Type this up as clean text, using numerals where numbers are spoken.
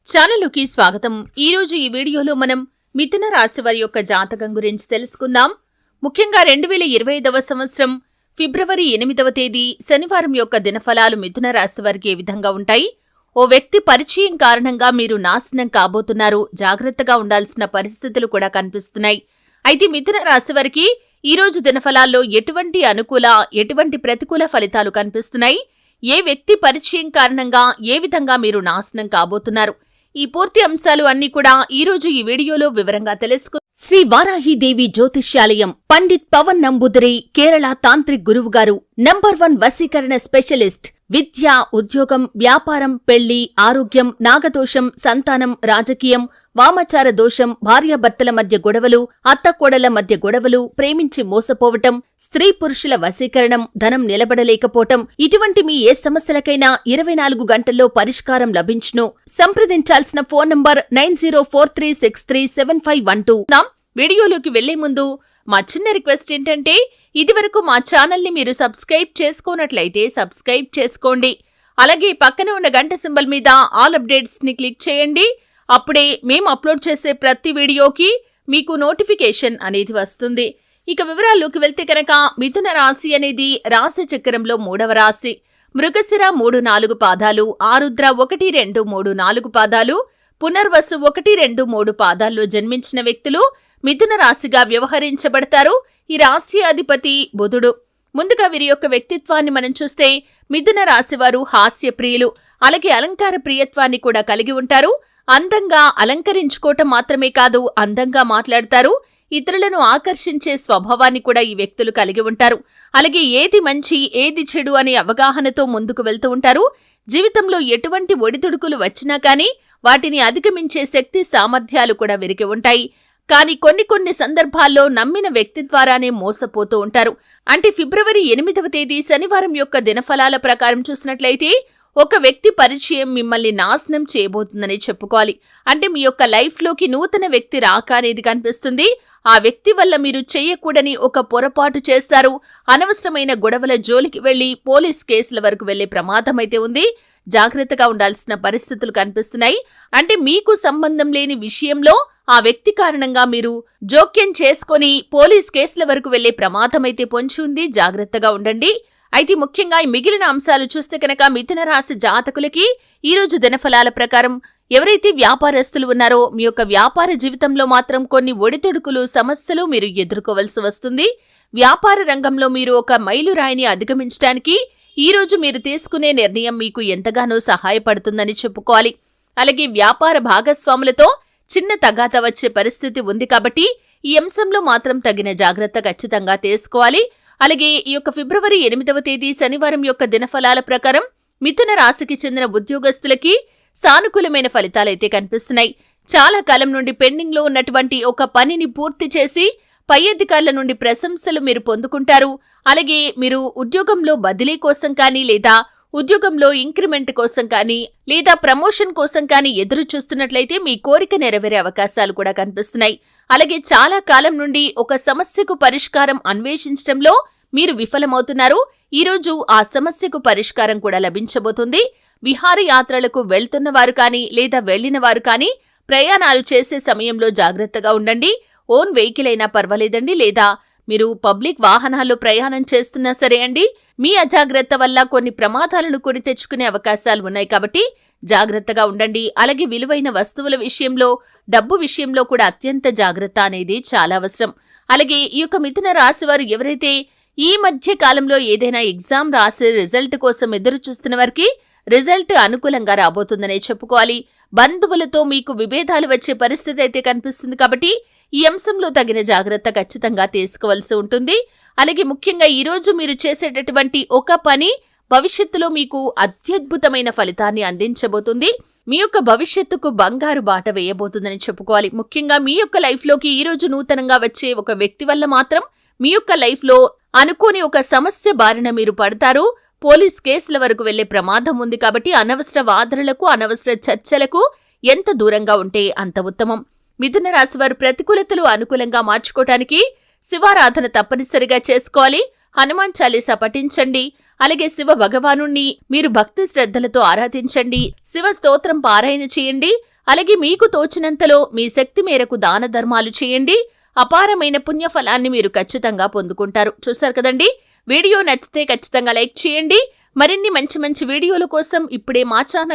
ఛానలుకి స్వాగతం. ఈరోజు ఈ వీడియోలో మనం మిథున రాశి వారి యొక్క జాతకం గురించి తెలుసుకుందాం. ముఖ్యంగా 2025వ సంవత్సరం ఫిబ్రవరి 8వ తేదీ శనివారం యొక్క దినఫలాలు మిథున రాశి వారికి ఏ విధంగా ఉంటాయి? ఓ వ్యక్తి పరిచయం కారణంగా మీరు నాశనం కాబోతున్నారు. జాగ్రత్తగా ఉండాల్సిన పరిస్థితులు కూడా కనిపిస్తున్నాయి. అయితే మిథున రాశి వారికి ఈరోజు దినఫలాల్లో ఎటువంటి అనుకూల, ఎటువంటి ప్రతికూల ఫలితాలు కనిపిస్తున్నాయి? ఏ వ్యక్తి పరిచయం కారణంగా ఏ విధంగా మీరు నాశనం కాబోతున్నారు? ఈ పూర్తి అంశాలు అన్ని కూడా ఈరోజు ఈ వీడియోలో వివరంగా తెలుసుకు. శ్రీ వారాహిదేవి జ్యోతిష్యాలయం పండిత్ పవన్ నంబూదరి కేరళ తాంత్రిక్ గురువు గారు నంబర్ 1 వశీకరణ స్పెషలిస్ట్. విద్య, ఉద్యోగం, వ్యాపారం, పెళ్లి, ఆరోగ్యం, నాగదోషం, సంతానం, రాజకీయం, వామాచార దోషం, భార్యాభర్తల మధ్య గొడవలు, అత్తకోడల మధ్య గొడవలు, ప్రేమించి మోసపోవటం, స్త్రీ పురుషుల వశీకరణం, ధనం నిలబడలేకపోవటం, ఇటువంటి మీ ఏ సమస్యలకైనా 24 గంటల్లో పరిష్కారం లభించును. సంప్రదించాల్సిన ఫోన్ నంబర్ 9043637512. వీడియోలోకి వెళ్లే ముందు మా చిన్న రిక్వెస్ట్ ఏంటంటే, ఇదివరకు మా ఛానల్ని మీరు సబ్స్క్రైబ్ చేసుకోనట్లయితే సబ్స్క్రైబ్ చేసుకోండి. అలాగే పక్కన ఉన్న గంట సింబల్ మీద ఆల్ అప్డేట్స్ ని క్లిక్ చేయండి. అప్పుడే మేము అప్లోడ్ చేసే ప్రతి వీడియోకి మీకు నోటిఫికేషన్ అనేది వస్తుంది. ఇక వివరాల్లోకి వెళ్తే కనుక, మిథున రాశి అనేది రాశి చక్రంలో 3వ రాశి. మృగశిర 3-4 పాదాలు, ఆరుద్ర 1-2-3-4 పాదాలు, పునర్వసు 1-2-3 పాదాల్లో జన్మించిన వ్యక్తులు మిథున రాశిగా వ్యవహరించబడతారు. ఈ రాశి అధిపతి బుధుడు. ముందుగా వీరి యొక్క వ్యక్తిత్వాన్ని మనం చూస్తే, మిథున రాశివారు హాస్యప్రియులు, అలాగే అలంకార ప్రియత్వాన్ని కూడా కలిగి ఉంటారు. అందంగా అలంకరించుకోవటం మాత్రమే కాదు, అందంగా మాట్లాడతారు. ఇతరులను ఆకర్షించే స్వభావాన్ని కూడా ఈ వ్యక్తులు కలిగి ఉంటారు. అలాగే ఏది మంచి, ఏది చెడు అనే అవగాహనతో ముందుకు వెళ్తూ ఉంటారు. జీవితంలో ఎటువంటి ఒడిదుడుకులు వచ్చినా కానీ వాటిని అధిగమించే శక్తి, సామర్థ్యాలు కూడా వీరికి ఉంటాయి. కానీ కొన్ని సందర్భాల్లో నమ్మిన వ్యక్తి ద్వారానే మోసపోతూ ఉంటారు. అంటే ఫిబ్రవరి 8వ తేదీ శనివారం యొక్క దినఫలాల ప్రకారం చూసినట్లయితే, ఒక వ్యక్తి పరిచయం మిమ్మల్ని నాశనం చేయబోతుందని చెప్పుకోవాలి. అంటే మీ యొక్క లైఫ్లోకి నూతన వ్యక్తి రాక అనేది కనిపిస్తుంది. ఆ వ్యక్తి వల్ల మీరు చేయకూడని ఒక పొరపాటు చేస్తారు. అనవసరమైన గొడవల జోలికి వెళ్లి పోలీస్ కేసుల వరకు వెళ్లే ప్రమాదం అయితే ఉంది. జాగ్రత్తగా ఉండాల్సిన పరిస్థితులు కనిపిస్తున్నాయి. అంటే మీకు సంబంధం లేని విషయంలో ఆ వ్యక్తి కారణంగా మీరు జోక్యం చేసుకుని పోలీస్ కేసుల వరకు వెళ్లే ప్రమాదమైతే పొంచి ఉంది. జాగ్రత్తగా ఉండండి. అయితే ముఖ్యంగా ఈ మిగిలిన అంశాలు చూస్తే కనుక, మిథున రాశి జాతకులకి ఈరోజు దినఫలాల ప్రకారం ఎవరైతే వ్యాపారస్తులు ఉన్నారో మీ యొక్క వ్యాపార జీవితంలో మాత్రం కొన్ని ఒడిదుడుకులు, సమస్యలు మీరు ఎదుర్కోవలసి వస్తుంది. వ్యాపార రంగంలో మీరు ఒక మైలురాయిని అధిగమించడానికి ఈరోజు మీరు తీసుకునే నిర్ణయం మీకు ఎంతగానో సహాయపడుతుందని చెప్పుకోవాలి. అలాగే వ్యాపార భాగస్వాములతో చిన్న తగాదా వచ్చే పరిస్థితి ఉంది కాబట్టి ఈ అంశంలో మాత్రం తగిన జాగ్రత్త ఖచ్చితంగా తీసుకోవాలి. అలాగే ఈ యొక్క ఫిబ్రవరి 8వ తేదీ శనివారం యొక్క దినఫలాల ప్రకారం మిథున రాశికి చెందిన ఉద్యోగస్తులకి సానుకూలమైన ఫలితాలైతే కనిపిస్తున్నాయి. చాలా కాలం నుండి పెండింగ్ లో ఉన్నటువంటి ఒక పనిని పూర్తి చేసి పై అధికారుల నుండి ప్రశంసలు మీరు పొందుకుంటారు. అలాగే మీరు ఉద్యోగంలో బదిలీ కోసం కానీ, లేదా ఉద్యోగంలో ఇంక్రిమెంట్ కోసం కానీ, లేదా ప్రమోషన్ కోసం కానీ ఎదురు చూస్తున్నట్లయితే మీ కోరిక నెరవేరే అవకాశాలు కూడా కనిపిస్తున్నాయి. అలాగే చాలా కాలం నుండి ఒక సమస్యకు పరిష్కారం అన్వేషించడంలో మీరు విఫలమవుతున్నారు. ఈరోజు ఆ సమస్యకు పరిష్కారం కూడా లభించబోతుంది. విహారయాత్రలకు వెళ్తున్న వారు కానీ, లేదా వెళ్లిన వారు కానీ ప్రయాణాలు చేసే సమయంలో జాగ్రత్తగా ఉండండి. ఓన్ వెహికల్ అయినా పర్వాలేదండి, లేదా మీరు పబ్లిక్ వాహనాల్లో ప్రయాణం చేస్తున్నా సరే అండి, మీ అజాగ్రత్త వల్ల కొన్ని ప్రమాదాలను కొని తెచ్చుకునే అవకాశాలు ఉన్నాయి కాబట్టి జాగ్రత్తగా ఉండండి. అలాగే విలువైన వస్తువుల విషయంలో, డబ్బు విషయంలో కూడా అత్యంత జాగ్రత్త అనేది చాలా అవసరం. అలాగే ఈ యొక్క మిథున రాశి వారు ఎవరైతే ఈ మధ్య కాలంలో ఏదైనా ఎగ్జామ్ రాసి రిజల్ట్ కోసం ఎదురు చూస్తున్న వారికి రిజల్ట్ అనుకూలంగా రాబోతుందనే చెప్పుకోవాలి. బంధువులతో మీకు విభేదాలు వచ్చే పరిస్థితి అయితే కనిపిస్తుంది కాబట్టి ఈ అంశంలో తగిన జాగ్రత్త ఖచ్చితంగా తీసుకోవాల్సి ఉంటుంది. అలాగే ముఖ్యంగా ఈరోజు మీరు చేసేటటువంటి ఒక పని భవిష్యత్తులో మీకు అత్యద్భుతమైన ఫలితాన్ని అందించబోతుంది. మీ యొక్క భవిష్యత్తుకు బంగారు బాట వేయబోతుందని చెప్పుకోవాలి. ముఖ్యంగా మీ యొక్క లైఫ్లోకి ఈరోజు నూతనంగా వచ్చే ఒక వ్యక్తి వల్ల మాత్రం మీ యొక్క లైఫ్లో అనుకోని ఒక సమస్య బారిన మీరు పడతారు. పోలీస్ కేసుల వరకు వెళ్లే ప్రమాదం ఉంది కాబట్టి అనవసర వాదనలకు, అనవసర చర్చలకు ఎంత దూరంగా ఉంటే అంత ఉత్తమం. మిథున రాశి వారు ప్రతికూలతలు అనుకూలంగా మార్చుకోవటానికి శివారాధన తప్పనిసరిగా చేసుకోవాలి. హనుమాన్ చాలీసా పఠించండి. అలాగే శివ భగవానుణ్ణి మీరు భక్తి శ్రద్ధలతో ఆరాధించండి. శివ స్తోత్రం పారాయణ చేయండి. అలాగే మీకు తోచినంతలో మీ శక్తి మేరకు దాన ధర్మాలు చేయండి. అపారమైన పుణ్యఫలాన్ని మీరు ఖచ్చితంగా పొందుకుంటారు. చూశారు కదండి. వీడియో నచ్చితే ఖచ్చితంగా లైక్ చేయండి. మరిన్ని మంచి మంచి వీడియోల కోసం ఇప్పుడే మా ఛానల్